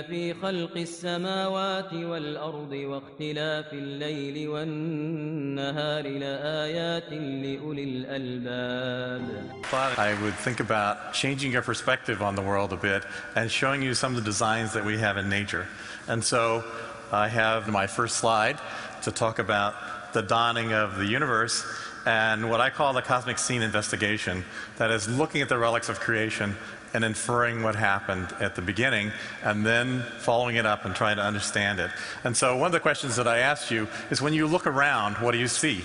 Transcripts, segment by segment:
إن في خلق السماوات والأرض واختلاف الليل والنهار لآيات لأولي الألباب. I would think about changing your perspective on the world a bit and showing you some of the designs that we have in nature. And so I have my first slide to talk about the dawning of the universe and what I call the cosmic scene investigation, that is looking at the relics of creation and inferring what happened at the beginning and then following it up and trying to understand it. And so one of the questions that I asked you is, when you look around, what do you see?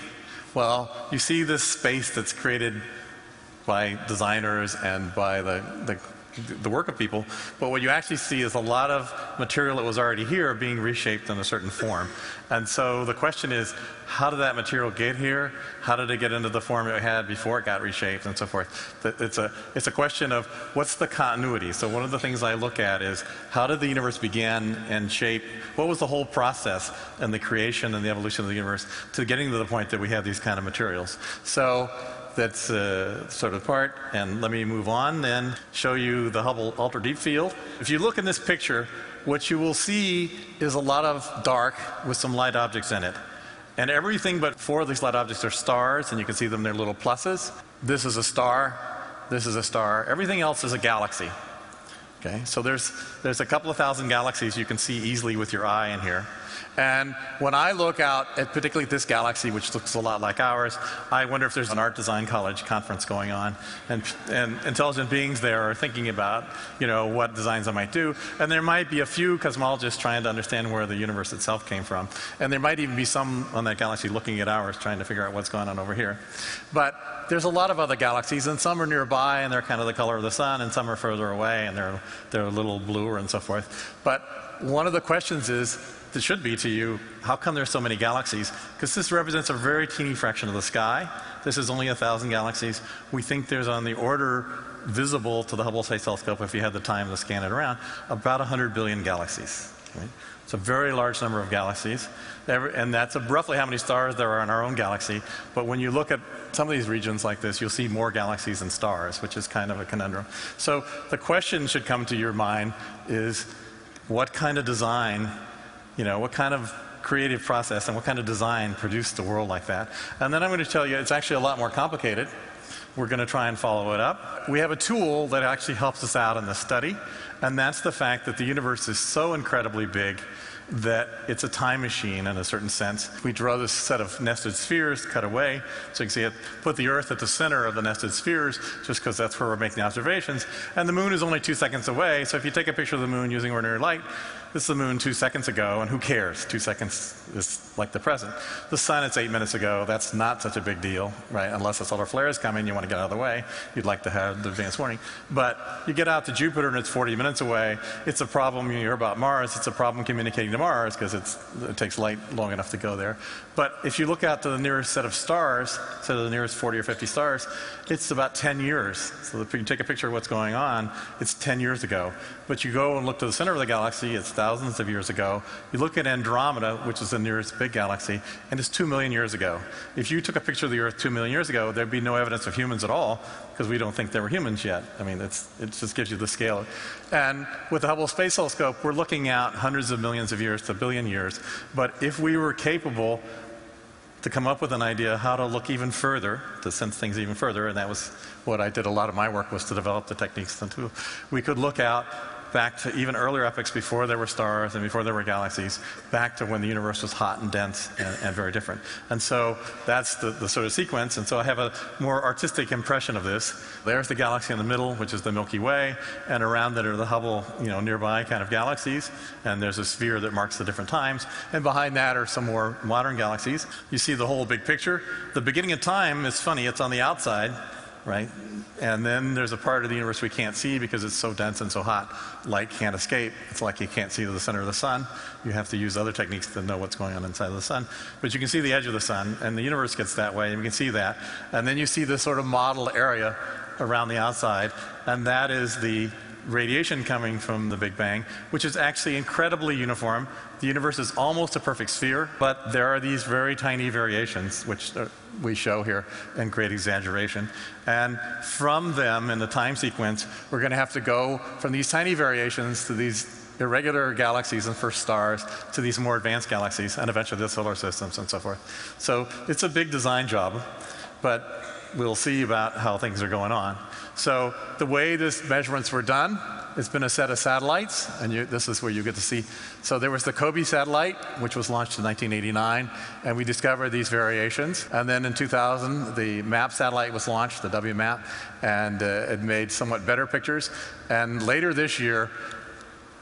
Well, you see this space that's created by designers and by the work of people, but what you actually see is a lot of material that was already here being reshaped in a certain form. And so the question is, how did that material get here? How did it get into the form it had before it got reshaped, and so forth? It's a question of what's the continuity. So one of the things I look at is, how did the universe begin and shape? What was the whole process and the creation and the evolution of the universe to getting to the point that we have these kind of materials? So that's sort of part, and let me move on then, show you the Hubble Ultra Deep Field. If you look in this picture, what you will see is a lot of dark with some light objects in it. And everything but 4 of these light objects are stars, and you can see them, they're little pluses. This is a star, this is a star. Everything else is a galaxy. Okay, so there's a couple of thousand galaxies you can see easily with your eye in here. And when I look out at particularly this galaxy, which looks a lot like ours, I wonder if there's an art design college conference going on, and intelligent beings there are thinking about, what designs I might do. And there might be a few cosmologists trying to understand where the universe itself came from. And there might even be some on that galaxy looking at ours, trying to figure out what's going on over here. But there's a lot of other galaxies, and some are nearby, and they're kind of the color of the sun, and some are further away, and they're a little bluer and so forth. But one of the questions is, it should be to you, how come there's so many galaxies? Because this represents a very teeny fraction of the sky. This is only 1,000 galaxies. We think there's on the order visible to the Hubble Space Telescope, if you had the time to scan it around, about 100 billion galaxies. Okay? It's a very large number of galaxies, and that's roughly how many stars there are in our own galaxy. But when you look at some of these regions like this, you'll see more galaxies than stars, which is kind of a conundrum. So the question should come to your mind is, what kind of design, what kind of creative process and what kind of design produced a world like that? And then I'm going to tell you it's actually a lot more complicated. We're going to try and follow it up. We have a tool that actually helps us out in this study, and that's the fact that the universe is so incredibly big that it's a time machine in a certain sense. We draw this set of nested spheres, cut away, so you can see it, put the Earth at the center of the nested spheres, just because that's where we're making observations. And the moon is only 2 seconds away, so if you take a picture of the moon using ordinary light, this is the moon 2 seconds ago, and who cares? 2 seconds is like the present. The sun, it's 8 minutes ago. That's not such a big deal, right? Unless a solar flare is coming, you want to get out of the way. You'd like to have the advance warning. But you get out to Jupiter, and it's 40 minutes away. It's a problem. You hear about Mars. It's a problem communicating to Mars, because it takes light long enough to go there. But if you look out to the nearest set of stars, so the nearest 40 or 50 stars, it's about 10 years. So if you take a picture of what's going on, it's 10 years ago. But you go and look to the center of the galaxy, it's thousands of years ago. You look at Andromeda, which is the nearest big galaxy, and it's 2 million years ago. If you took a picture of the Earth 2 million years ago, there'd be no evidence of humans at all, because we don't think there were humans yet. I mean, it just gives you the scale. And with the Hubble Space Telescope, we're looking out hundreds of millions of years to a billion years. But if we were capable to come up with an idea how to look even further, to sense things even further, and that was what I did. A lot of my work was to develop the techniques. We could look out back to even earlier epochs before there were stars and before there were galaxies, back to when the universe was hot and dense and very different. And so that's the sort of sequence. And so I have a more artistic impression of this. There's the galaxy in the middle, which is the Milky Way, and around it are the Hubble, nearby kind of galaxies. And there's a sphere that marks the different times. And behind that are some more modern galaxies. You see the whole big picture. The beginning of time is funny. It's on the outside, right? And then there's a part of the universe we can't see because it's so dense and so hot, light can't escape. It's like you can't see the center of the sun. You have to use other techniques to know what's going on inside of the sun. But you can see the edge of the sun, and the universe gets that way, and you can see that. And then you see this sort of model area around the outside, and that is the radiation coming from the Big Bang, which is actually incredibly uniform. The universe is almost a perfect sphere, but there are these very tiny variations, which we show here in great exaggeration. And from them, in the time sequence, we're going to have to go from these tiny variations to these irregular galaxies and first stars to these more advanced galaxies, and eventually the solar systems and so forth. So it's a big design job, but we'll see about how things are going on. So the way these measurements were done, it's been a set of satellites, and this is where you get to see. So there was the COBE satellite, which was launched in 1989, and we discovered these variations. And then in 2000, the MAP satellite was launched, the WMAP, and it made somewhat better pictures. And later this year,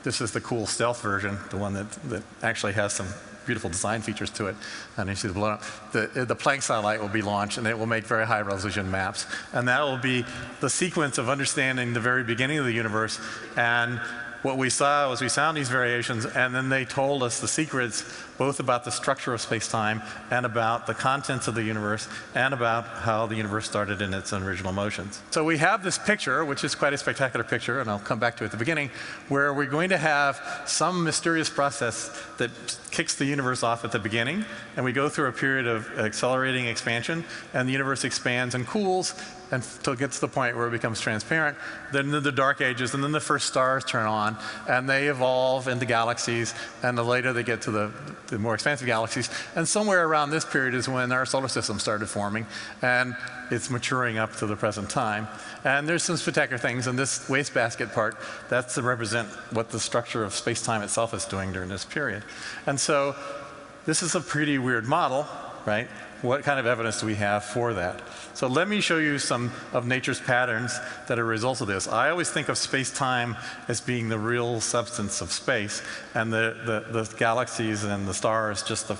this is the cool stealth version, the one that actually has some beautiful design features to it. And you see the blown up. The Planck satellite will be launched, and it will make very high resolution maps. And that will be the sequence of understanding the very beginning of the universe. And what we saw was we found these variations, and then they told us the secrets both about the structure of space-time and about the contents of the universe and about how the universe started in its original motions. So we have this picture, which is quite a spectacular picture, and I'll come back to it at the beginning, where we're going to have some mysterious process that kicks the universe off at the beginning, and we go through a period of accelerating expansion, and the universe expands and cools until it gets to the point where it becomes transparent. Then the dark ages, and then the first stars turn on, and they evolve into galaxies, and the later they get to the more expansive galaxies. And somewhere around this period is when our solar system started forming, and it's maturing up to the present time. And there's some spectacular things, and this wastebasket part, that's to represent what the structure of space-time itself is doing during this period. And so this is a pretty weird model, right? What kind of evidence do we have for that? So let me show you some of nature's patterns that are a result of this. I always think of space-time as being the real substance of space, and the galaxies and the stars just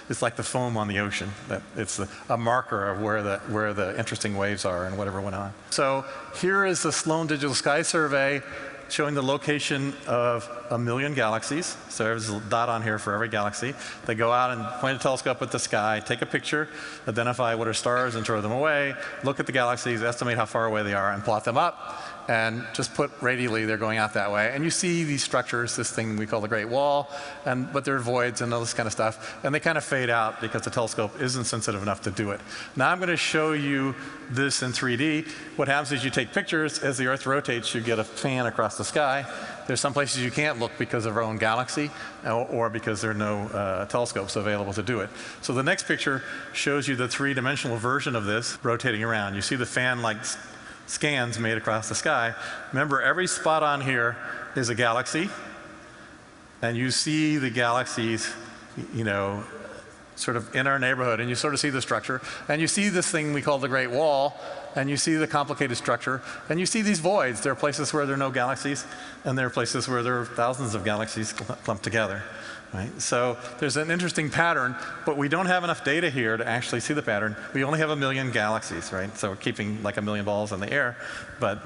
it's like the foam on the ocean. It's a marker of where the interesting waves are and whatever went on. So here is the Sloan Digital Sky Survey showing the location of 1 million galaxies. So there's a dot on here for every galaxy. They go out and point a telescope at the sky, take a picture, identify what are stars and throw them away, look at the galaxies, estimate how far away they are, and plot them up, and just put radially they're going out that way. And you see these structures, this thing we call the Great Wall, but there are voids and all this kind of stuff, and they kind of fade out because the telescope isn't sensitive enough to do it. Now I'm going to show you this in 3D. What happens is you take pictures. As the Earth rotates, you get a fan across the sky. There's some places you can't look because of our own galaxy, or because there are no telescopes available to do it. So the next picture shows you the three-dimensional version of this rotating around. You see the fan-like scans made across the sky. Remember, every spot on here is a galaxy, and you see the galaxies, sort of in our neighborhood, and you sort of see the structure, and you see this thing we call the Great Wall, and you see the complicated structure, and you see these voids. There are places where there are no galaxies, and there are places where there are thousands of galaxies clumped together. Right? So there's an interesting pattern, but we don't have enough data here to actually see the pattern. We only have 1 million galaxies, right? So we're keeping like 1 million balls in the air, but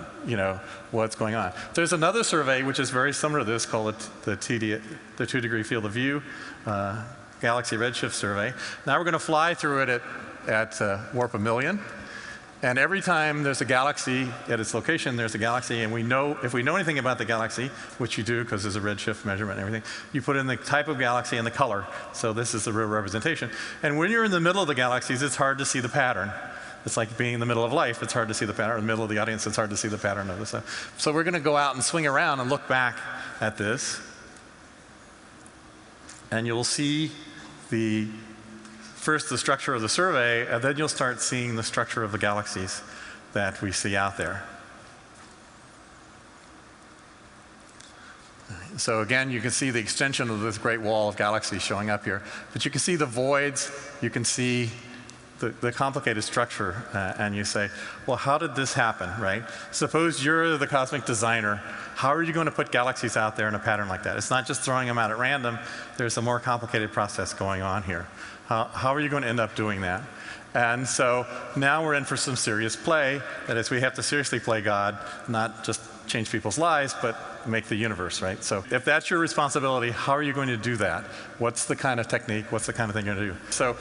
what's going on? There's another survey which is very similar to this called the 2-degree field of view galaxy redshift survey. Now we're going to fly through it at warp 1 million. And every time there's a galaxy at its location, there's a galaxy, and if we know anything about the galaxy, which you do because there's a redshift measurement and everything, you put in the type of galaxy and the color. So this is the real representation. And when you're in the middle of the galaxies, it's hard to see the pattern. It's like being in the middle of life. It's hard to see the pattern. In the middle of the audience, it's hard to see the pattern of this stuff. So we're going to go out and swing around and look back at this. And you'll see first the structure of the survey, and then you'll start seeing the structure of the galaxies that we see out there. So again, you can see the extension of this great wall of galaxies showing up here. But you can see the voids, you can see the complicated structure, and you say, well, how did this happen, right? Suppose you're the cosmic designer. How are you going to put galaxies out there in a pattern like that? It's not just throwing them out at random. There's a more complicated process going on here. How are you going to end up doing that? And so now we're in for some serious play. That is, we have to seriously play God, not just change people's lives, but make the universe, right? So if that's your responsibility, how are you going to do that? What's the kind of technique? What's the kind of thing you're going to do? So